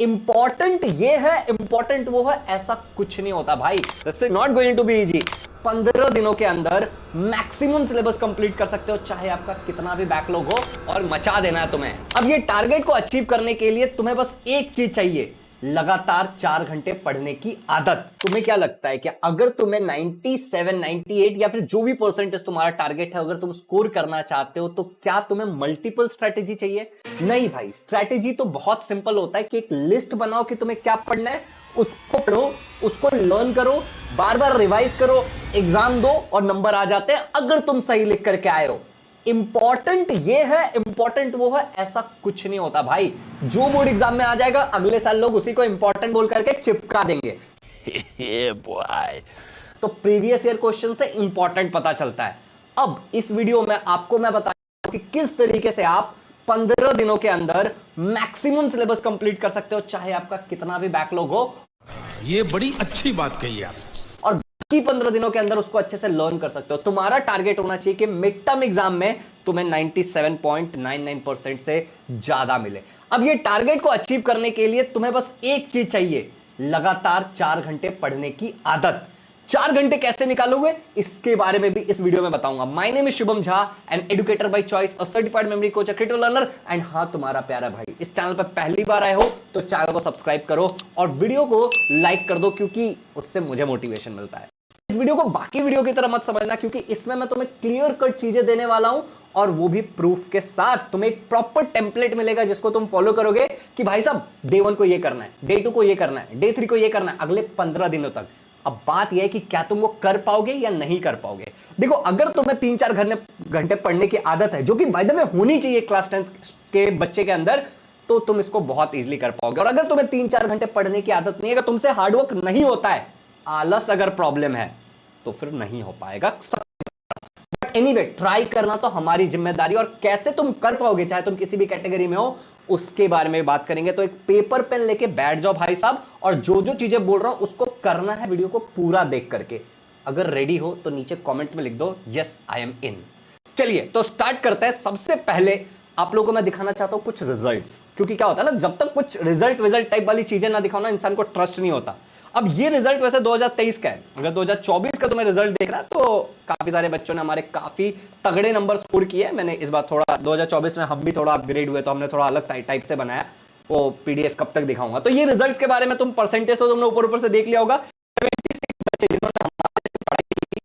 Important ये है, important वो है, ऐसा कुछ नहीं होता भाई। This is not going to be easy. 15 दिनों के अंदर मैक्सिमम सिलेबस कंप्लीट कर सकते हो, चाहे आपका कितना भी बैकलॉग हो, और मचा देना है तुम्हें। अब ये टारगेट को अचीव करने के लिए तुम्हें बस एक चीज चाहिए, लगातार 4 घंटे पढ़ने की आदत। तुम्हें क्या लगता है कि अगर तुम्हें 97, 98 या फिर जो भी परसेंटेज तुम्हारा टारगेट है, अगर तुम स्कोर करना चाहते हो, तो क्या तुम्हें मल्टीपल स्ट्रेटेजी चाहिए? नहीं भाई, स्ट्रेटेजी तो बहुत सिंपल होता है कि एक लिस्ट बनाओ कि तुम्हें क्या पढ़ना है, उसको पढ़ो, उसको लर्न करो, बार बार रिवाइज करो, एग्जाम दो और नंबर आ जाते हैं अगर तुम सही लिख करके आए हो। इंपॉर्टेंट ये है, इंपॉर्टेंट वो है, ऐसा कुछ नहीं होता भाई। जो बोर्ड एग्जाम में आ जाएगा अगले साल लोग उसी को इंपॉर्टेंट बोल करके चिपका देंगे। तो प्रीवियस ईयर क्वेश्चन से इंपॉर्टेंट पता चलता है। अब इस वीडियो में आपको मैं बताऊंगा कि किस तरीके से आप 15 दिनों के अंदर मैक्सिमम सिलेबस कंप्लीट कर सकते हो, चाहे आपका कितना भी बैकलॉग हो। ये बड़ी अच्छी बात कही आप। और बाकी 15 दिनों के अंदर उसको अच्छे से लर्न कर सकते हो। तुम्हारा टारगेट होना चाहिए कि मिड टर्म एग्जाम में तुम्हें 97.99% से ज्यादा मिले। अब ये टारगेट को अचीव करने के लिए तुम्हें बस एक चीज चाहिए, लगातार 4 घंटे पढ़ने की आदत। 4 घंटे कैसे निकालोगे, इसके बारे में भी इस वीडियो में बताऊंगा। My name is Shubham Jha, an educator by choice, a certified memory coach, a critical learner, and हां, तुम्हारा प्यारा भाई। इस चैनल पर पहली बार आए हो तो चैनल को सब्सक्राइब करो और वीडियो को लाइक कर दो, क्योंकि उससे मुझे मोटिवेशन मिलता है। इस वीडियो को बाकी वीडियो की तरह मत समझना, क्योंकि इसमें मैं तुम्हें क्लियर कट चीजें देने वाला हूं, और वो भी प्रूफ के साथ। तुम्हें एक प्रॉपर टेम्पलेट मिलेगा जिसको तुम फॉलो करोगे कि भाई साहब डे 1 को ये करना है, डे 2 को ये करना है, डे 3 को ये करना है, अगले 15 दिनों तक। अब बात यह है कि क्या तुम वो कर पाओगे या नहीं कर पाओगे। देखो, अगर तुम्हें 3-4 घंटे पढ़ने की आदत है, जो कि बाय द वे होनी चाहिए क्लास 10 के बच्चे के अंदर, तो तुम इसको बहुत इजीली कर पाओगे। और अगर तुम्हें 3-4 घंटे पढ़ने की आदत नहीं है, अगर तुमसे हार्डवर्क नहीं होता है, आलस अगर प्रॉब्लम है, तो फिर नहीं हो पाएगा। बट एनीवे, ट्राई करना तो हमारी जिम्मेदारी। और कैसे तुम कर पाओगे, चाहे तुम किसी भी कैटेगरी में हो, उसके बारे में बात करेंगे। तो एक पेपर पेन लेके बैठ जाओ भाई साहब, और जो जो चीजें बोल रहा हूं उसको करना है, वीडियो को पूरा देख करके। अगर रेडी हो तो नीचे कमेंट्स में लिख दो यस आई एम इन। चलिए तो स्टार्ट करते हैं। सबसे पहले आप लोगों को मैं दिखाना चाहता हूं कुछ रिजल्ट्स, क्योंकि क्या होता है ना, जब तक कुछ रिजल्ट टाइप वाली चीजें ना दिखाओ ना, इंसान को ट्रस्ट नहीं होता। अब ये रिजल्ट वैसे 2023 का है, अगर 2024 का तुम्हें रिजल्ट देखना है तो काफी सारे बच्चों ने हमारे काफी तगड़े नंबर स्कोर किए। मैंने इस बार थोड़ा 2024 में हम भी थोड़ा अपग्रेड हुए, तो हमने थोड़ा अलग टाइप से बनाया। वो पीडीएफ कब तक दिखाऊंगा। तो ये रिजल्ट्स के बारे में तुम परसेंटेज तो तुमने ऊपर ऊपर से देख लिया होगा। 76 बच्चे जिन्होंने हमारे से पढ़ाई की।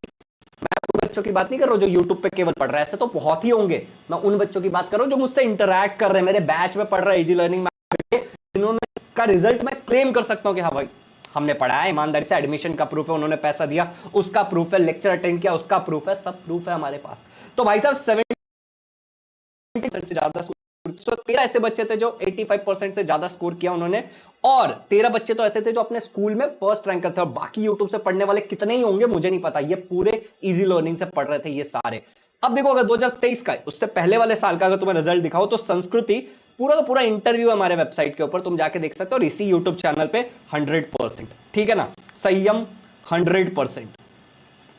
मैं उन बच्चों की बात नहीं कर रहा हूं जो यूट्यूब पे केवल पढ़ रहे हैं, ऐसे तो बहुत ही होंगे। मैं उन बच्चों की बात कर रहा हूं जो मुझसे इंटरैक्ट कर रहे हैं, मेरे बैच में पढ़ रहे हैं, इजी लर्निंग में, जिन्होंने का रिजल्ट मैं क्लेम कर सकता हूं कि हाँ भाई हमने पढ़ा है ईमानदारी से, एडमिशन का प्रूफ है, उन्होंने पैसा दिया उसका प्रूफ है, लेक्चर अटेंड किया उसका प्रूफ है, सब प्रूफ है हमारे पास। तो भाई साहब 70% से ज्यादा, 13 ऐसे बच्चे थे जो 85% से ज्यादा स्कोर किया उन्होंने, और 13 बच्चे तो ऐसे थे जो अपने स्कूल में फर्स्ट रैंक थे। और बाकी यूट्यूब से पढ़ने वाले कितने ही होंगे मुझे नहीं पता, ये पूरे इजी लर्निंग से पढ़ रहे थे ये सारे। अब देखो, अगर 2023 का, उससे पहले वाले साल का अगर तुम्हें रिजल्ट दिखाओ, तो संस्कृति पूरा का पूरा इंटरव्यू है हमारे वेबसाइट के ऊपर, तुम जाके देख सकते हो, और इसी यूट्यूब चैनल पे 100%, ठीक है ना। संयम 100%।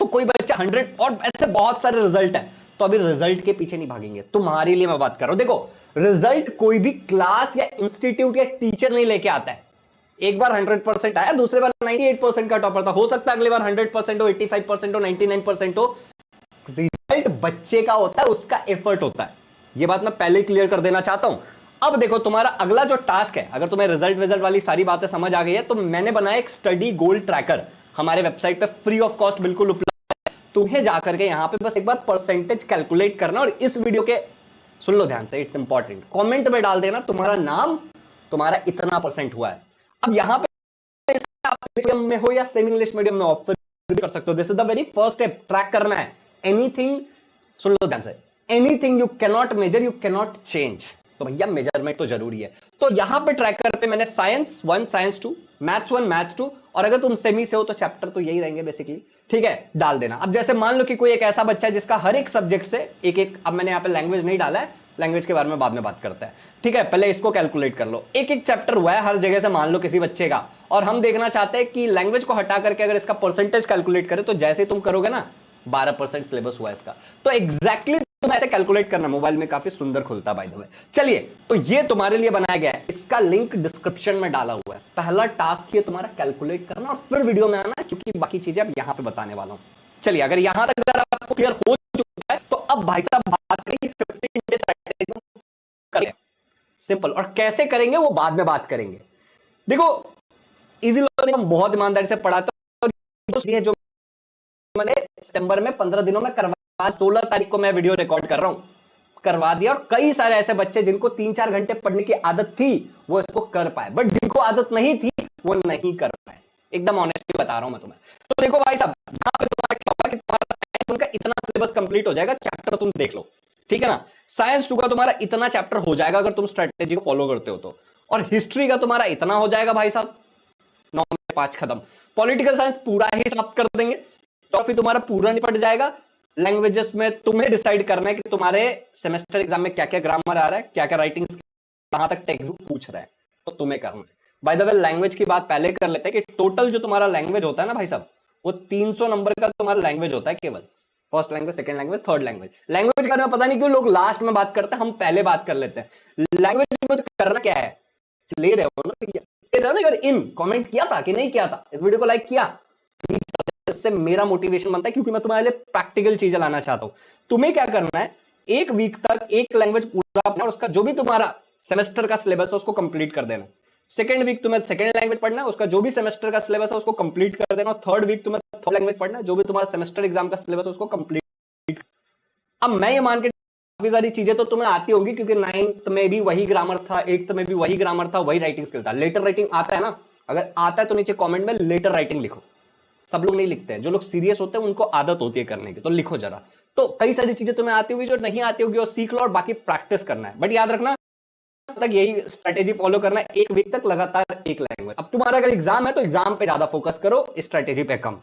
तो कोई बच्चा 100, और ऐसे बहुत सारे रिजल्ट है। तो अभी रिजल्ट के पीछे नहीं भागेंगे, तुम्हारे लिए मैं बात कर रहा हूं। देखो, रिजल्ट कोई भी क्लास या इंस्टीट्यूट या टीचर नहीं लेके आता है। एक बार 100% आया, दूसरे बार 98% का टॉपर था, हो सकता है अगले बार 100% हो, 85% हो, 99% हो। रिजल्ट बच्चे का होता है, उसका एफर्ट होता है। यह बात मैं पहले क्लियर कर देना चाहता हूं। अब देखो, तुम्हारा अगला जो टास्क है, अगर तुम्हें रिजल्ट वाली सारी बातें समझ आ गई है, तो मैंने बनाया एक स्टडी गोल ट्रैकर हमारे वेबसाइट पे फ्री ऑफ कॉस्ट बिल्कुल उपलब्ध है। तुम्हें जाकर के यहां पे बस एक बार परसेंटेज कैलकुलेट करना, और इस वीडियो के, सुन लो ध्यान से, इट्स इंपॉर्टेंट, कमेंट में डाल देना तुम्हारा नाम, तुम्हारा इतना % हुआ है। अब यहां पे आप मीडियम में हो या सेमी इंग्लिश मीडियम में ऑप्शन कर सकते हो। This is the very first step, track करना है। एनीथिंग, सुन लो ध्यान से, anything you can not measure, you can not change. तो भैया मेजरमेंट तो जरूरी है। तो यहां पे ट्रैकर पे मैंने साइंस 1, साइंस 2, मैथ्स 1, मैथ्स 2, और अगर तुम सेमी से हो तो चैप्टर तो यही रहेंगे बेसिकली, ठीक है, डाल देना। अब जैसे मान लो कि कोई एक ऐसा बच्चा है जिसका हर एक सब्जेक्ट से एक एक, अब मैंने यहां पे लैंग्वेज नहीं डाला है, लैंग्वेज के बारे में बाद में बात करते हैं, ठीक है, पहले इसको कैलकुलेट कर लो। एक एक चैप्टर हुआ है हर जगह से, मान लो किसी बच्चे का, और हम देखना चाहते हैं कि लैंग्वेज को हटा करके अगर इसका परसेंटेज कैलकुलेट करें, तो जैसे तुम करोगे ना, 12% सिलेबस हुआ इसका। तो एग्जैक्टली तुम ऐसे कैलकुलेट करना, मोबाइल में काफी सुंदर खुलता बाय द वे। चलिए, तो ये तुम्हारे लिए बनाया गया है, इसका लिंक डिस्क्रिप्शन में डाला हुआ है। पहला टास्क ये तुम्हारा कैलकुलेट करना और फिर वीडियो में आना, क्योंकि बाकी चीजें अब यहां पे बताने वाला हूं। चलिए, अगर यहां तक अगर आपको क्लियर हो चुका है तो अब भाई साहब बात करेंगे 15 डे स्ट्रेटेजी करेंगे। सिंपल, और कैसे करेंगे वो बाद में बात करेंगे। देखो, इजी लर्निंग हम बहुत ईमानदारी से पढ़ाते हैं, और जो मैंने सितंबर में 15 दिनों में करवा, 16 तारीख को मैं वीडियो रिकॉर्ड कर रहा हूं, करवा दिया। और कई सारे ऐसे बच्चे जिनको 3-4 घंटे पढ़ने की आदत थी वो इसको कर पाए, बट जिनको आदत नहीं थी वो नहीं कर पाए। एकदम ऑनेस्टली बता रहा हूं मैं तुम्हें। तो देखो भाई साहब, यहां पे तुम्हारा क्या होगा कि तुम्हारा साइंस उनका इतना सिलेबस कंप्लीट हो जाएगा, चैप्टर तुम देख लो, ठीक है ना। साइंस 2 का तुम्हारा इतना चैप्टर हो जाएगा अगर तुम स्ट्रेटेजी को फॉलो करते हो तो। और हिस्ट्री का तुम्हारा इतना हो जाएगा भाई साहब, 9 में 5 खत्म। पॉलिटिकल साइंस पूरा ही समाप्त कर देंगे, तो फिर तुम्हारा पूरा निपट जाएगा। लैंग्वेजेस में तुम्हें डिसाइड करना है कि तुम्हारे सेमेस्टर एग्जाम में क्या क्या ग्रामर आ रहा है, क्या क्या राइटिंग, कहां तक टेक्स्ट बुक पूछ रहा है, तो तुम्हें करना है। बाय द वे, लैंग्वेज की बात पहले कर लेते हैं कि टोटल जो तुम्हारा लैंग्वेज होता है ना भाई साहब, वो 300 नंबर का तुम्हारा लैंग्वेज होता है केवल। First language, second language, third language. Language का पता नहीं क्यों लोग लास्ट में बात करते हैं, हम पहले बात कर लेते हैं। लैंग्वेज में करना क्या है, ले रहे हो ना अगर इन कमेंट किया था कि नहीं किया था, इस वीडियो को लाइक किया, इससे मेरा मोटिवेशन बनता है, क्योंकि मैं तुम्हारे लिए प्रैक्टिकल चीजें लाना चाहता हूं। तुम्हें क्या करना है, एक वीक तक एक लैंग्वेज पूरा अपना, और उसका जो भी तुम्हारा सेमेस्टर का सिलेबस है उसको कंप्लीट कर देना। सेकंड वीक तुम्हें सेकंड लैंग्वेज पढ़ना है, उसका जो भी सेमेस्टर का सिलेबस है उसको कंप्लीट कर देना। थर्ड वीक तुम्हें थर्ड लैंग्वेज पढ़ना है, जो भी तुम्हारा सेमेस्टर एग्जाम का सिलेबस है उसको कंप्लीट। अब मैं ये मान के काफी सारी चीजें तो तुम्हें आती होंगी, क्योंकि 9th में भी वही ग्रामर था, 8th में भी वही ग्रामर था, वही राइटिंग स्किल था। लेटर राइटिंग आता है ना, अगर आता है तो नीचे कमेंट में लेटर राइटिंग लिखो। सब लोग नहीं लिखते हैं, जो लोग सीरियस होते हैं उनको आदत होती है करने की, तो लिखो जरा। तो कई सारी चीजें तुम्हें आती होगी, जो नहीं आती होगी वो सीख लो, और बाकी प्रैक्टिस करना है। बट याद रखना, तक यही स्ट्रेटेजी फॉलो करना है, एक वीक तक लगातार एक लैंग्वेज। अब तुम्हारा अगर एग्जाम है तो एग्जाम पे ज्यादा फोकस करो, स्ट्रेटेजी पे कम,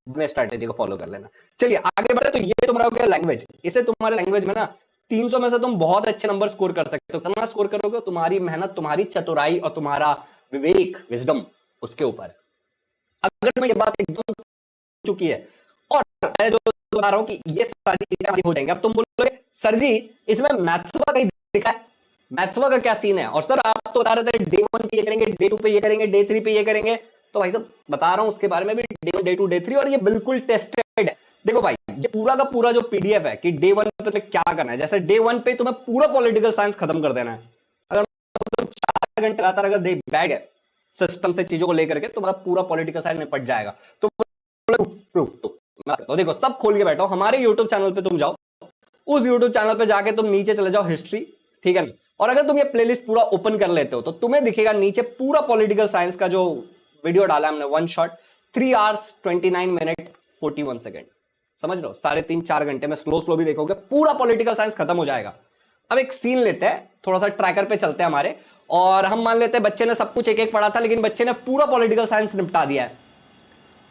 में स्ट्रेटेजी को फॉलो कर लेना। चलिए आगे बढ़े, तो ये तुम्हारा हो गया लैंग्वेज। इसे तुम्हारे लैंग्वेज में ना 300 में से तुम बहुत अच्छे नंबर स्कोर कर सकते हो। कितना स्कोर करोगे, तुम्हारी मेहनत, तुम्हारी चतुराई और तुम्हारा विवेक, विजडम उसके ऊपर। अगर तुम्हें ये बात एकदम चुकी है, और मैं जो बता रहा हूं कि ये सारी चीजें हो जाएंगी, अब तुम बोलोगे सर जी इसमें मैथ्स का कहीं दिखा है, मैथ्स का क्या सीन है, और सर आप तो बता रहे थे डे 1 पे ये करेंगे, डे 2 पे ये करेंगे, डे 3 पे ये करेंगे। तो भाई साहब बता रहा हूं उसके बारे में भी, डे 1, डे 2, डे 3, और ये बिल्कुल टेस्टेड है। देखो भाई, ये पूरा का पूरा जो पीडीएफ है कि डे 1 पे तुम्हें क्या करना है, जैसे डे 1 पे तुम्हें पूरा पॉलिटिकल साइंस खत्म कर देना है। अगर तुम 4 घंटे लगातार अगर बैग है सिस्टम से चीजों को लेकर के, तुम्हारा पूरा पॉलिटिकल साइंस निपट जाएगा। तो देखो, सब खोल के बैठो, हमारे यूट्यूब चैनल पे तुम जाओ, उस यूट्यूब चैनल पे जाके तुम नीचे चले जाओ हिस्ट्री, ठीक है ना। और अगर तुम ये प्लेलिस्ट पूरा ओपन कर लेते हो तो तुम्हें दिखेगा नीचे पूरा पॉलिटिकल साइंस का जो वीडियो डाला हमने, 1 शॉट, 3 hours 29 minutes 41 सेकेंड। समझ लो, 3.5-4 घंटे में स्लो भी देखोगे पूरा पॉलिटिकल साइंस खत्म हो जाएगा। अब एक सीन लेते हैं, थोड़ा सा ट्रैकर पे चलते हैं हमारे, और हम मान लेते हैं बच्चे ने सब कुछ एक एक पढ़ा था, लेकिन बच्चे ने पूरा पॉलिटिकल साइंस निपटा दिया है।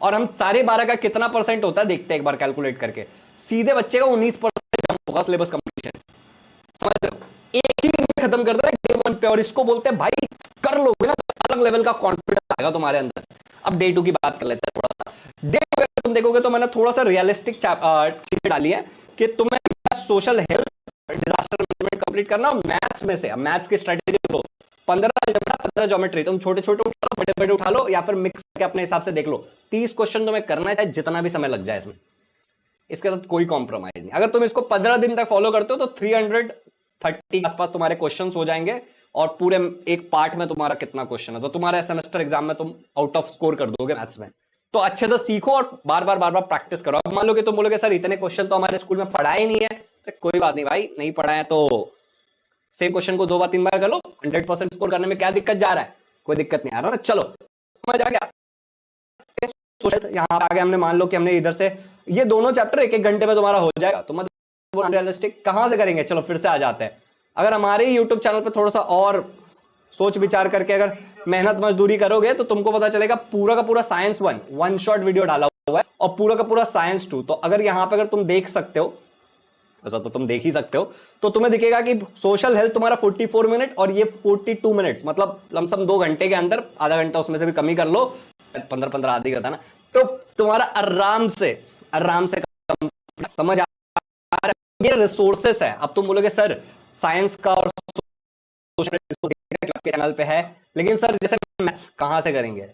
और हम 12.5 का कितना परसेंट होता है देखते हैं एक बार कैलकुलेट करके। सीधे बच्चे का 19% होगा सिलेबस कंप्लीशन। समझ लो, एक ही दिन में खत्म कर दे डे 1 पे, और इसको बोलते हैं भाई कर लोगे ना तो अलग लेवल का कॉन्फिडेंस आएगा तुम्हारे अंदर। अब डे 2 की बात कर लेते हैं थोड़ा सा। डे 2 तुम देखोगे तो मैंने थोड़ा सा रियलिस्टिक चीजें डाली है कि तुम्हें social health, disaster management complete करना, और मैथ्स में से मैथ्स की स्ट्रेटेजी लो, 15 ज्योमेट्री, तुम छोटे छोटे उठा लो, बड़े बड़े उठा लो, या फिर मिक्स करके अपने हिसाब से देख लो। 30 क्वेश्चन तुम्हें करना है, जितना भी समय लग जाए इसमें, इसके साथ कोई कॉम्प्रोमाइज नहीं। अगर तुम इसको 15 दिन तक फॉलो करते हो तो 330 के आसपास तुम्हारे क्वेश्चंस हो जाएंगे, और पूरे एक पार्ट में तुम्हारा कितना क्वेश्चन है, तो तुम्हारे सेमेस्टर एग्जाम में तुम आउट ऑफ स्कोर कर दोगे मैथ्स में। तो अच्छे से सीखो और बार बार प्रैक्टिस करो। अब मान लो कि तुम बोलोगे सर इतने क्वेश्चन तो हमारे स्कूल में पढ़ाए नहीं है, तो कोई बात नहीं भाई, नहीं पढ़ाए तो सेम क्वेश्चन को 2 बार 3 बार कर लो, 100% स्कोर करने में क्या दिक्कत जा रहा है, कोई दिक्कत नहीं आ रहा ना। चलो समझ आ गया। यहां आगे हमने मान लो कि हमने इधर से ये दोनों चैप्टर 1-1 घंटे में तुम्हारा हो जाएगा, तो मतलब अनरियलिस्टिक कहां से करेंगे। चलो फिर से आ जाते हैं, अगर हमारे यूट्यूब चैनल पे थोड़ा सा और सोच विचार करके अगर मेहनत मजदूरी करोगे तो तुमको पता चलेगा पूरा का पूरा साइंस 1 शॉट वीडियो डाला हुआ है, और पूरा का पूरा साइंस 2। तो अगर यहां पे अगर तुम देख सकते हो, ऐसा तो तुम देख ही सकते हो, तो तुम्हें दिखेगा कि सोशल हेल्थ तुम्हारा 44 मिनट और ये 42 मिनट्स, मतलब लमसम 2 घंटे के अंदर, आधा घंटा उसमें से भी कमी कर लो, 15-15 आदि का था ना, तो तुम्हारा आराम से समझ आ रहा है? ये रिसोर्सेस है। अब तुम बोलोगे सर साइंस का और आपके चैनल पे है, लेकिन सर जैसे मैथ्स कहां से करेंगे?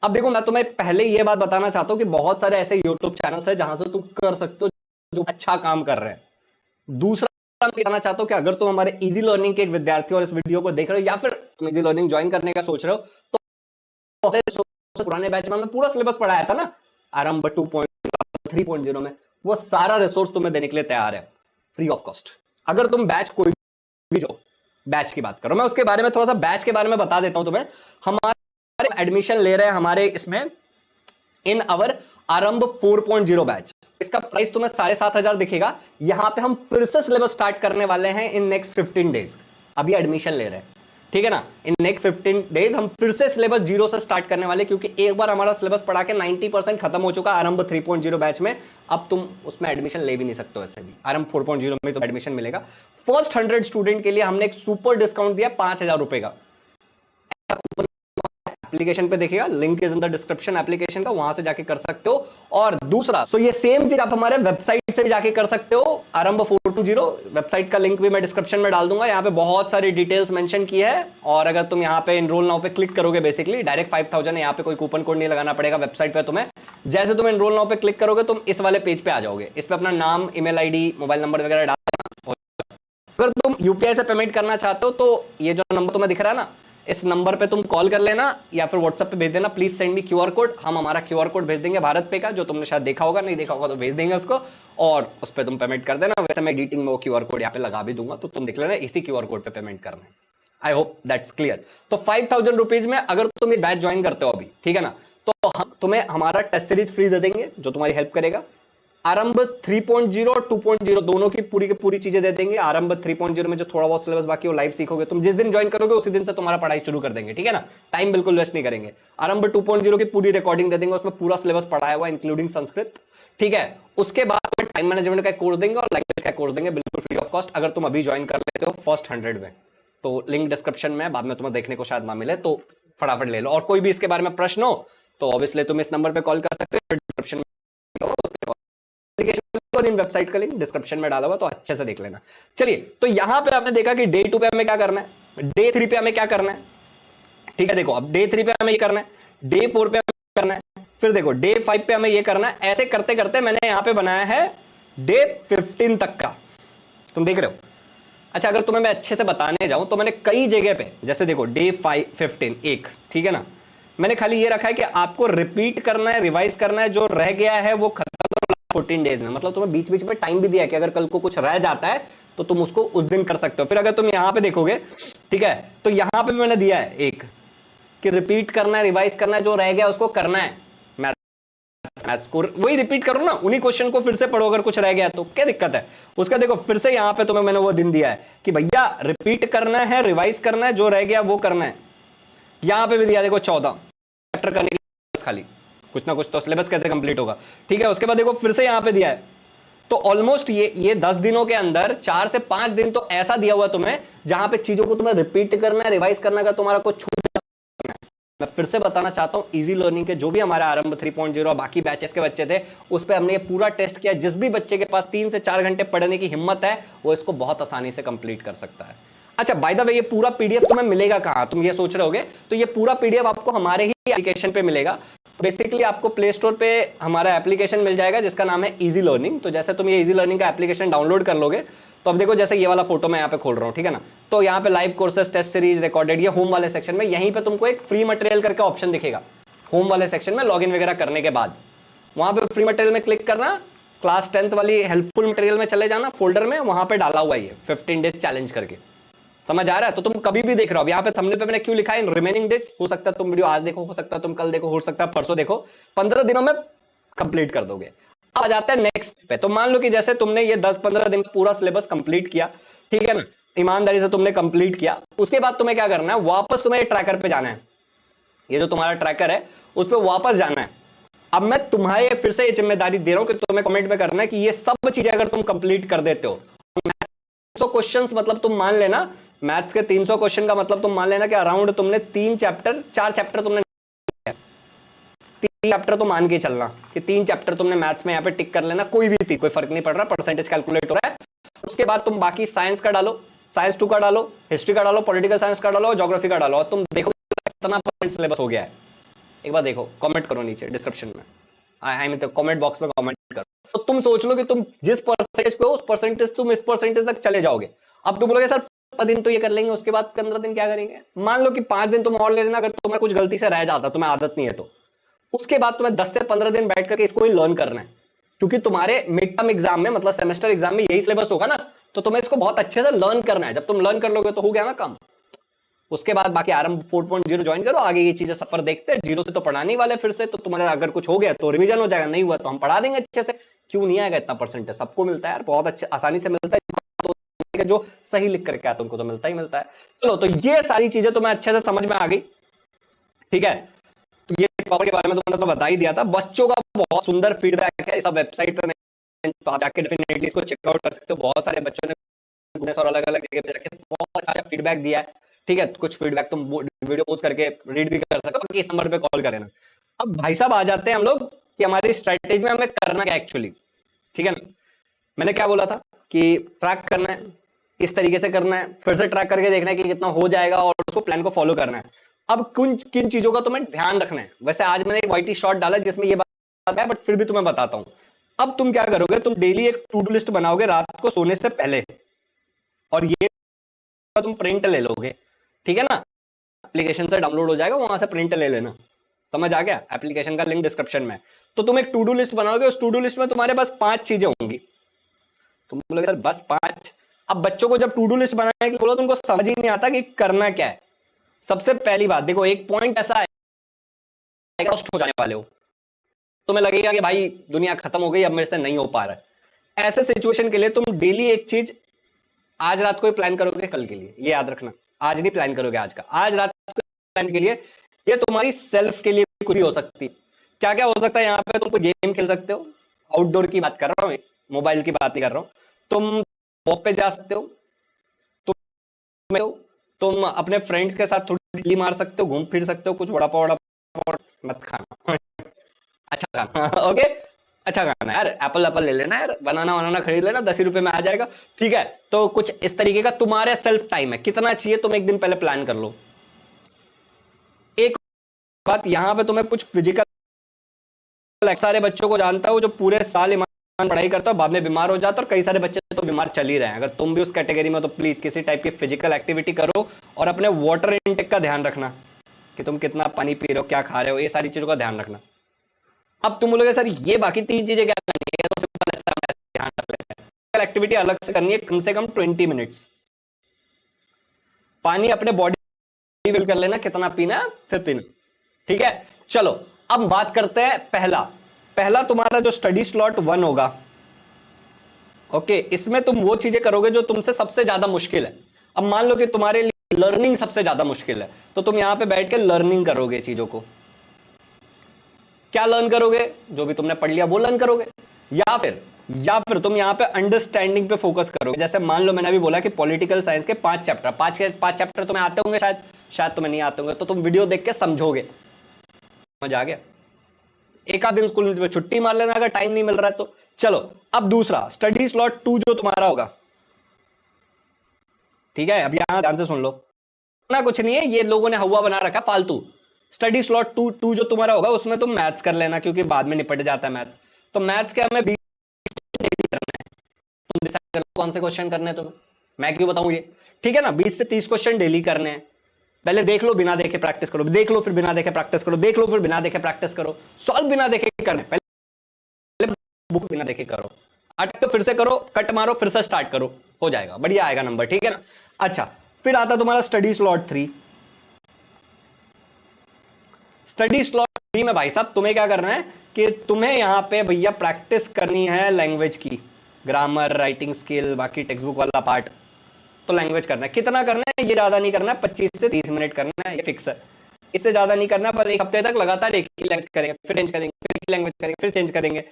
अब देखो मैं तुम्हें पहले ये बात बताना चाहता हूं कि बहुत सारे ऐसे यूट्यूब चैनल्स हैं जहां से तुम कर सकते हो जो अच्छा काम कर रहे हैं। दूसरा मैं कहना चाहता हूं कि अगर तुम हमारे इजी लर्निंग के एक विद्यार्थी और इस वीडियो को देख रहे हो या फिर तुम इजी लर्निंग ज्वाइन करने का सोच रहे हो, तो पुराने बैच में पूरा सिलेबस पढ़ाया था ना आरंभ 2.0 3.0 में, वो सारा रिसोर्स तुम्हें देने के लिए तैयार है फ्री ऑफ कॉस्ट। अगर तुम बैच कोई भी जो बैच की बात करो, मैं उसके बारे में थोड़ा सा बैच के बारे में बता देता हूं तुम्हें। हमारे एडमिशन ले रहे हैं हमारे इसमें इन अवर आरंभ 4.0 बैच। इसका प्राइस तुम्हें 7,500 दिखेगा। यहां पे हम फिर से सिलेबस स्टार्ट करने वाले हैं इन नेक्स्ट 15 डेज। अभी एडमिशन ले रहे हैं, ठीक है ना। इन नेक्स्ट 15 डेज हम फिर से सिलेबस जीरो से स्टार्ट करने वाले, क्योंकि एक बार हमारा सिलेबस पढ़ा के 90% खत्म हो चुका आरंभ 3.0 बैच में। अब तुम उसमें एडमिशन ले भी नहीं सकते हो। ऐसे भी आरंभ 4.0 में तो एडमिशन मिलेगा। फर्स्ट 100 स्टूडेंट के लिए हमने एक सुपर डिस्काउंट दिया 5,000 रुपए का। एप्लीकेशन पे देखिएगा, link is in the description application का, वहां से जाके कर सकते हो। और दूसरा सो ये सेम चीज आप हमारे वेबसाइट से भी जाके कर सकते हो। आरंभ 4.0 वेबसाइट का लिंक भी मैं डिस्क्रिप्शन में डाल दूंगा। यहाँ पे बहुत सारी डिटेल्स मेंशन की है। और अगर तुम यहाँ पे एनरोल नाउ पे क्लिक करोगे, बेसिकली डायरेक्ट 5,000 यहाँ पे कोई कूपन कोड नहीं लगाना पड़ेगा वेबसाइट पे तुम्हें। जैसे तुम एनरोल नाउ पे क्लिक करोगे, तुम इस वाले पेज पे आ जाओगे। इस पे अपना नाम, ईमेल आईडी, मोबाइल नंबर वगैरह डालना। अगर तुम यूपीआई से पेमेंट करना चाहते हो तो ये जो नंबर तुम्हें दिख रहा है ना, इस नंबर पे तुम कॉल कर लेना या फिर व्हाट्सएप पे भेज देना, please send me QR code. हम हमारा क्यूआर कोड भेज देंगे भारत पे का, जो तुमने शायद देखा होगा, नहीं देखा होगा तो भेज देंगे उसको, और उस पर तुम पेमेंट कर देना। वैसे मैं एडिटिंग में वो क्यूआर कोड यहाँ पे लगा भी दूंगा, तो तुम देख लेना, इसी क्यूआर कोड पे पेमेंट करना है। I hope that's clear. तो 5,000 रुपीज में अगर तुम ये बैच ज्वाइन करते हो अभी, ठीक है ना, तो हम तुम्हें हमारा टेस्ट सीरीज फ्री दे देंगे जो तुम्हारी हेल्प करेगा। आरंभ 3.0 और 2.0 दोनों की पूरी चीजें दे देंगे। आरंभ 3.0 में जो थोड़ा बहुत सिलेबस बाकी वो लाइव सीखोगे तुम, जिस दिन ज्वाइन करोगे उसी दिन से तुम्हारा पढ़ाई शुरू कर देंगे, ठीक है ना। टाइम बिल्कुल वेस्ट नहीं करेंगे। आरंभ 2.0 की पूरी रिकॉर्डिंग दे देंगे, उसमें पूरा सिलेबस पढ़ाया हुआ इंक्लूडिंग संस्कृत, ठीक है। उसके बाद टाइम मैनेजमेंट का कोर्स देंगे और लैंग्वेज का कोर्स देंगे बिल्कुल फ्री ऑफ कॉस्ट, अगर तुम अभी ज्वाइन कर लेते हो फर्स्ट 100 में। तो लिंक डिस्क्रिप्शन में, बाद में तुम्हें देखने को शायद ना मिले तो फटाफट ले लो। और कोई भी इसके बारे में प्रश्न हो तो ऑब्वियसली तुम इस नंबर पे कॉल कर सकते हो, डिस्क्रिप्शन में और इन वेबसाइट का लिंक डिस्क्रिप्शन में डाला हुआ, तो अच्छे से देख लेना। चलिए, तो यहां पे आपने देखा कि डे 2 पे हमें क्या करना है, डे 3 पे हमें क्या करना है, ठीक है। देखो अब डे 3 पे हमें ये करना है, डे 4 पे हमें करना है, फिर देखो डे 5 पे हमें ये करना है। ऐसे करते करते मैंने यहां पे बनाया है डे 15 तक का, तुम देख रहे हो। अच्छा, अगर तुम्हें मैं अच्छे से बताने जाऊं तो मैंने कई जगह पे, जैसे देखो डे 15 एक, ठीक है ना, मैंने खाली ये रखा है कि आपको रिपीट करना है, रिवाइज करना है, जो रह गया है वो खत्म 14 डेज में। मतलब तुम्हें बीच बीच में टाइम भी दिया है कि अगर कल को कुछ रह जाता है तो तुम उसको उस दिन कर सकते हो। फिर अगर तुम यहां पे देखोगे, ठीक है, तो यहां पे मैंने दिया है एक कि रिपीट करना है, रिवाइज करना है, जो रह गया उसको करना है। मैथ्स को वही रिपीट करो ना, उन्हीं क्वेश्चन को फिर से पढ़ो, अगर कुछ रह गया तो क्या दिक्कत है उसका। देखो फिर से यहां पे तुम्हें मैंने वो दिन दिया है कि भैया रिपीट करना है, रिवाइज करना है, जो रह गया वो करना है। यहां पे भी दिया देखो 14 चैप्टर करने के लिए, खाली कुछ ना कुछ तो सिलेबस कैसे कंप्लीट होगा, ठीक है। उसके बाद देखो फिर से यहां पे दिया है, तो ऑलमोस्ट ये 10 दिनों के अंदर 4 से 5 दिन तो ऐसा दिया हुआ तुम्हें जहां पे चीजों को तुम्हें रिपीट करना है, रिवाइज करना है, तुम्हारा कुछ छूट। मैं फिर से बताना चाहता हूं, इजी लर्निंग के जो भी हमारे आरंभ 3.0 और बाकी बैचेस के बच्चे थे, उस पर हमने ये पूरा टेस्ट किया। जिस भी बच्चे के पास 3 से 4 घंटे पढ़ने की हिम्मत है वो इसको बहुत आसानी से कंप्लीट कर सकता है। अच्छा, बाय द वे ये पूरा पीडीएफ तुम्हें मिलेगा कहां, तुम ये सोच रहे होगे, तो ये पूरा पीडीएफ आपको हमारे ही एप्लीकेशन पे मिलेगा। बेसिकली आपको प्ले स्टोर पे हमारा एप्लीकेशन मिल जाएगा जिसका नाम है इजी लर्निंग। तो जैसे तुम ये इजी लर्निंग का एप्लीकेशन डाउनलोड कर लोगे, तो अब देखो जैसे ये वाला फोटो मैं यहाँ पे खोल रहा हूँ, ठीक है ना, तो यहाँ पे live courses, test series, recorded, ये होम वाले सेक्शन में, यहीं पे तुमको एक फ्री मटेरियल करके ऑप्शन दिखेगा। होम वाले सेक्शन में लॉगिन वगैरह करने के बाद वहां पे फ्री मटेरियल में क्लिक करना, क्लास 10th वाली हेल्पफुल मटेरियल में चले जाना, फोल्डर में वहां पे डाला हुआ है 15 डेज चैलेंज करके। समझ आ रहा है? तो तुम कभी भी देख रहे हो, यहाँ पे थंबनेल पे मैंने क्यों लिखा है इन रिमेनिंग डेज, हो सकता है तुम वीडियो आज देखो, हो सकता है तुम कल देखो, हो सकता है परसों देखो, 15 दिनों में कंप्लीट कर दोगे। अब आ जाता है नेक्स्ट पे। तो मान लो कि जैसे तुमने ये 10-15 दिन पूरा सिलेबस कंप्लीट किया, ठीक है ना, ईमानदारी से तुमने कंप्लीट किया, उसके बाद तुम्हें क्या करना है, वापस तुम्हें ट्रैकर पे जाना है। ये जो तुम्हारा ट्रैकर है उस पर वापस जाना है। अब मैं तुम्हारे फिर से ये जिम्मेदारी दे रहा हूं कि तुम्हें कमेंट में करना है कि ये सब चीजें अगर तुम कंप्लीट कर देते हो, 300 क्वेश्चंस, मतलब तुम मान लेना मैथ्स के 300 क्वेश्चन का मतलब तुम मान लेना कि अराउंड तुमने 4 चैप्टर तुमने चैप्टर तो मान के चलना कि 3 चैप्टर तुमने मैथ्स में यहाँ पे टिक कर लेना, कोई भी थी, कोई फर्क नहीं पड़ रहा, परसेंटेज कैलकुलेट हो रहा है। उसके बाद तुम बाकी साइंस का डालो, साइंस 2 का डालो, हिस्ट्री का डालो, पॉलिटिकल साइंस का डालो, ज्योग्राफी का डालो, और तुम देखो कितना परसेंट सिलेबस हो गया है। एक बार देखो, कमेंट करो नीचे डिस्क्रिप्शन में, आई मीन कमेंट बॉक्स में कमेंट करो। तो तुम सोच लो कि तुम जिस परसेंटेज पे हो उस परसेंटेज तुम इस परसेंटेज तक चले जाओगे। अब तुम बोलोगे सर 15 दिन तो ये कर लेंगे, उसके बाद 15 दिन क्या करेंगे? मान लो कि 5 दिन तुम और ले लेना, अगर तुम्हें कुछ गलती से रह जाता, तुम्हें आदत नहीं है तो उसके बाद तुम्हें 10 से 15 दिन बैठ करके इसको ही लर्न करना है, क्योंकि तुम्हारे मिड टर्म एग्जाम में, मतलब सेमेस्टर एग्जाम में यही सिलेबस होगा ना, तो तुम्हें इसको बहुत अच्छे से लर्न करना है। जब तुम लर्न कर लोगे तो हो गया ना काम। उसके बाद बाकी आरंभ 4.0 ज्वाइन करो, आगे ये चीजें सफर देखते हैं। 0 से तो पढ़ाने ही वाले फिर से, तो तुम्हारा अगर कुछ हो गया तो रिवीजन हो जाएगा, नहीं हुआ तो हम पढ़ा देंगे अच्छे से। क्यों नहीं आएगा इतना परसेंटेज? सबको मिलता है यार, बहुत अच्छे आसानी से मिलता है, तो जो सही लिख करके आता उनको तो मिलता ही मिलता है। चलो, तो ये सारी चीजें तुम्हें अच्छे से समझ में आ गई, ठीक है। तो ये पावर के बारे में तुमने तो बता ही दिया था। बच्चों का बहुत सुंदर फीडबैक है, इस वेबसाइट पे आप जाके डेफिनेटली इसको चेकआउट कर सकते हो। बहुत सारे बच्चों ने और अलग अलग जगह पे जाके बहुत अच्छा फीडबैक दिया है, ठीक है। कुछ फीडबैक तुम वीडियो पोस्ट करके रीड भी कर सकते हो, इस नंबर पे कॉल करें ना। अब भाई साहब आ जाते हैं हम लोग कि हमारी स्ट्रेटेजी में हमें करना क्या एक्चुअली, ठीक है ना। मैंने क्या बोला था कि ट्रैक करना है, इस तरीके से करना है, फिर से ट्रैक करके देखना है कि कितना हो जाएगा और उसको प्लान को फॉलो करना है। अब किन चीजों का तुम्हें ध्यान रखना है। वैसे आज मैंने एक वाइटी शॉट डाला जिसमें ये बात है, बट फिर भी तुम्हें बताता हूं। अब तुम क्या करोगे, तुम डेली एक टू डू लिस्ट बनाओगे रात को सोने से पहले, और ये तुम प्रिंट ले लोगे, ठीक है ना। एप्लीकेशन से डाउनलोड हो जाएगा, वहां से प्रिंट ले लेना। समझ आ गया? एप्लीकेशन का लिंक डिस्क्रिप्शन में। तो तुम एक टू डू लिस्ट बनाओगे, उस टू डू लिस्ट में तुम्हारे पास 5 चीजें होंगी। तुम बोलोगे सर बस 5? अब बच्चों को जब टू डू लिस्ट बनाने के लिए बोलो तो उनको समझ ही नहीं आता कि करना क्या है। सबसे पहली बात देखो, एक पॉइंट ऐसा है हो जाने वाले हो, तुम्हें लगेगा कि भाई दुनिया खत्म हो गई, अब मेरे से नहीं हो पा रहा है। ऐसे सिचुएशन के लिए तुम डेली एक चीज आज रात को प्लान करोगे कल के लिए, ये याद रखना। आज नहीं प्लान करोगे आज का, आज रात को प्लान के लिए। ये तुम्हारी सेल्फ के लिए कुछ भी हो सकती है। क्या क्या हो सकता है यहाँ पे? तुम कोई गेम खेल सकते हो, आउटडोर की बात कर रहा हूँ, मोबाइल की बात नहीं कर रहा हूँ। तुम वॉक पे जा सकते हो, तुम अपने फ्रेंड्स के साथ थोड़ी ढीली मार सकते हो, घूम फिर सकते हो, कुछ वड़ा पाव मत खाना अच्छा खाना ओके, अच्छा खाना यार, एप्पल ले लेना यार, बनाना खरीद लेना, 10 रुपए में आ जाएगा, ठीक है। तो कुछ इस तरीके का तुम्हारे सेल्फ टाइम है, कितना चाहिए तुम एक दिन पहले प्लान कर लो। एक बात यहां पे तुम्हें कुछ फिजिकल, सारे बच्चों को जानता हूं जो पूरे साल ईमान पढ़ाई करता है, बाद में बीमार हो जाता है, और कई सारे बच्चे तो बीमार चल ही रहे हैं। अगर तुम भी उस कैटेगरी में तो प्लीज किसी टाइप की फिजिकल एक्टिविटी करो, और अपने वाटर इनटेक का ध्यान रखना कि तुम कितना पानी पी रहे हो, क्या खा रहे हो, ये सारी चीजों का ध्यान रखना। अब तुम बोलोगे सर ये बाकी 3 चीजें क्या करनी है, तो सिंपल ऐसा ध्यान रख लेते हैं। फिजिकल एक्टिविटी अलग से करनी है, कम से कम 20 मिनट्स। पानी अपने बॉडी बिल कर लेना, कितना पीना है फिर पीना, ठीक है। चलो अब बात करते हैं पहला तुम्हारा जो स्टडी स्लॉट 1 होगा, ओके। इसमें तुम वो चीजें करोगे जो तुमसे सबसे ज्यादा मुश्किल है। अब मान लो कि तुम्हारे लिए लर्निंग सबसे ज्यादा मुश्किल है, तो तुम यहां पे बैठ के लर्निंग करोगे चीजों को। क्या लर्न करोगे? जो भी तुमने पढ़ लिया वो लर्न करोगे, या फिर तुम यहां पे अंडरस्टैंडिंग पे फोकस करोगे। जैसे मान लो मैंने अभी बोला कि पॉलिटिकल साइंस के 5 चैप्टर, 5 चैप्टर तुम्हें आते होंगे, शायद तुम्हें नहीं आते होंगे, तो तुम वीडियो देख के समझोगे। समझ आ गया? एक आध दिन स्कूल में छुट्टी मार लेना अगर टाइम नहीं मिल रहा है तो। चलो अब दूसरा स्टडी स्लॉट 2 जो तुम्हारा होगा, ठीक है। अब यहां ध्यान से सुन लो ना, कुछ नहीं है, ये लोगों ने हवा बना रखा फालतू। स्टडी स्लॉट 2 जो तुम्हारा होगा उसमें तुम मैथ्स कर लेना, क्योंकि बाद में निपट जाता है मैथ्स। तो मैथ्स के हमें 20 करना है, तुम डिसाइड करो कौन से क्वेश्चन करने हैं तुम्हें, मैं क्यों बताऊं ये, ठीक है ना। 20 से 30 क्वेश्चन डेली करने हैं। पहले देख लो, बिना देखे प्रैक्टिस करो, देख लो फिर बिना देखे प्रैक्टिस करो, देख लो फिर बिना देखे प्रैक्टिस करो। सॉल्व बिना देखे करना है, पहले बुक बिना देखे करो, अटक तो फिर से करो, कट मारो, फिर से स्टार्ट करो, हो जाएगा, बढ़िया आएगा नंबर, ठीक है ना। अच्छा, फिर आता तुम्हारा स्टडी स्लॉट 3। स्टडी स्लॉट 3 में भाई साहब तुम्हें क्या करना है कि तुम्हें यहां पे भैया प्रैक्टिस करनी है लैंग्वेज की, ग्रामर, राइटिंग स्किल, बाकी टेक्स्ट बुक वाला पार्ट। तो लैंग्वेज करना है, कितना करना है ये ज्यादा नहीं करना है, 25 से 30 मिनट करना है, ये फिक्स है। इससे ज्यादा नहीं करना, पर एक हफ्ते तक लगातार एक ही लैंग्वेज करेंगे, फिर चेंज करेंगे, फिर एक लैंग्वेज करेंगे, फिर चेंज करेंगे।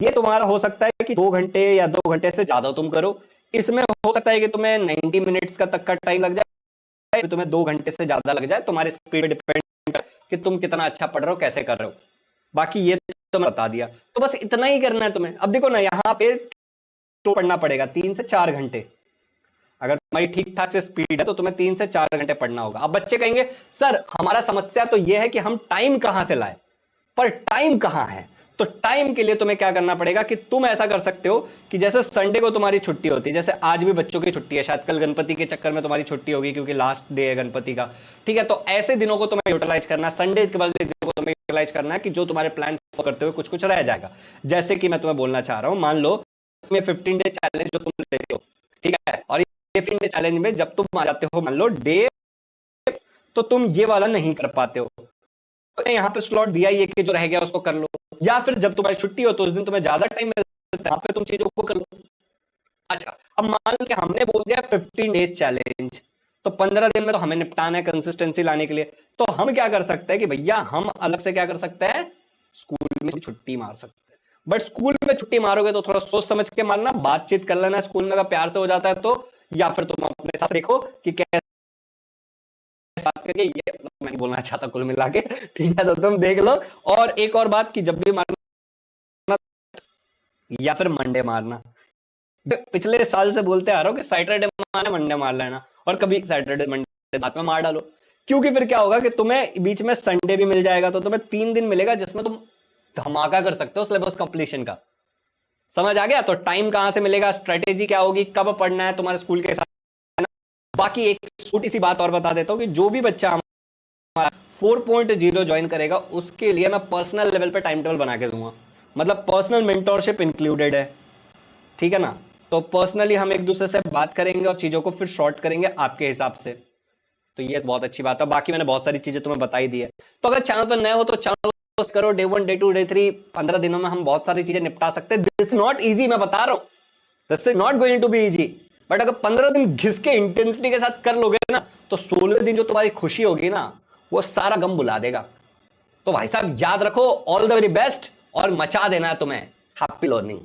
ये तुम्हारा हो सकता है कि 2 घंटे या 2 घंटे से ज्यादा तुम करो। इसमें हो सकता है कि तुम्हें 90 मिनट्स का तक का टाइम लग जाए, तुम्हें 2 घंटे से ज्यादा लग जाए, तुम्हारे स्पीड पे डिपेंड कि तुम कितना अच्छा पढ़ रहे हो, कैसे कर रहे हो, बाकी ये तो मैं बता दिया, तो बस इतना ही करना है तुम्हें। अब देखो ना, यहाँ पे तो पढ़ना पड़ेगा 3 से 4 घंटे। अगर तुम्हारी ठीक ठाक से स्पीड है तो तुम्हें 3 से 4 घंटे पढ़ना होगा। अब बच्चे कहेंगे सर हमारा समस्या तो यह है कि हम टाइम कहां से लाए, पर टाइम कहां है? तो टाइम के लिए तुम्हें क्या करना पड़ेगा कि तुम ऐसा कर सकते हो कि जैसे संडे को तुम्हारी छुट्टी होती है, जैसे आज भी बच्चों की छुट्टी है, शायद कल गणपति के चक्कर में तुम्हारी छुट्टी होगी क्योंकि लास्ट डे है गणपति का, ठीक है? तो ऐसे दिनों को तुम्हें यूटिलाइज करना है, संडे के वाले दिनों को तुम्हें यूटिलाइज करना है कि जो तुम्हारे प्लान करते हुए कुछ कुछ रह जाएगा। जैसे कि मैं तुम्हें बोलना चाह रहा हूं, मान लो तुम्हें 15 डे चैलेंज जो तुम लेते हो, ठीक है, और ये 15 डे चैलेंज में जब तुम आ जाते हो मान लो डे, तो तुम ये वाला नहीं कर पाते हो, तो यहाँ पे स्लॉट दिया ही है कि जो रह गया उसको कर लो, या फिर जब तुम्हारी छुट्टी हो तो उस दिन तुम्हें ज्यादा टाइम मिलता है, यहाँ पे तुम चीजों को कर लो। अच्छा, अब मान लो कि हमने बोल दिया 15 डेज चैलेंज, तो 15 दिन में तो हमें निपटाना है कंसिस्टेंसी लाने के लिए, तो हम क्या कर सकते हैं कि भैया हम अलग से क्या कर सकते हैं, स्कूल में छुट्टी मार सकते हैं। बट स्कूल में छुट्टी मारोगे तो थोड़ा सोच समझ के मारना, बातचीत कर लेना स्कूल में, अगर प्यार से हो जाता है तो, या फिर तुम अपने साथ देखो कि कैसे बात करके, ये मैं नहीं बोलना चाहता कुल मिला के, ठीक है? तो तुम देख लो। और एक और बात कि जब भी मारना या फिर मंडे मारना, पिछले साल से बोलते आ रहा हूं कि सैटरडे मारना मंडे मार लेना, और कभी सैटरडे मंडे बाद में मार डालो, क्योंकि फिर क्या होगा कि तुम्हें बीच में संडे भी मिल जाएगा, तो तुम्हें 3 दिन मिलेगा जिसमें तुम धमाका कर सकते हो सिलेबस कंप्लीशन का। समझ आ गया? तो टाइम कहां से मिलेगा, स्ट्रेटेजी क्या होगी, कब पढ़ना है तुम्हारे स्कूल के हिसाब। बाकी एक छोटी सी बात और बता देता हूं कि जो भी बच्चा हमारा 4.0 ज्वाइन करेगा उसके लिए मैं पर्सनल लेवल पे टाइम टेबल बना के दूंगा, मतलब पर्सनल मेंटोरशिप इंक्लूडेड है, ठीक है ना? तो पर्सनली हम एक दूसरे से बात करेंगे और चीजों को फिर शॉर्ट करेंगे आपके हिसाब से, तो ये बहुत अच्छी बात है। बाकी मैंने बहुत सारी चीजें तुम्हें बताई दी है, तो अगर चैनल पर नए हो तो चैनल करो, डे 1 डे 2 डे 3 15 दिनों में हम बहुत सारी चीजें निपटा सकते हैं। दिस नॉट इजी, मैं बता रहा हूं, this is not going to be easy, but अगर 15 दिन घिस के इंटेंसिटी के साथ कर लोगे ना, तो 16वें दिन जो तुम्हारी खुशी होगी ना, वो सारा गम बुला देगा। तो भाई साहब याद रखो, ऑल द वेरी बेस्ट, और मचा देना है तुम्हें। Happy learning.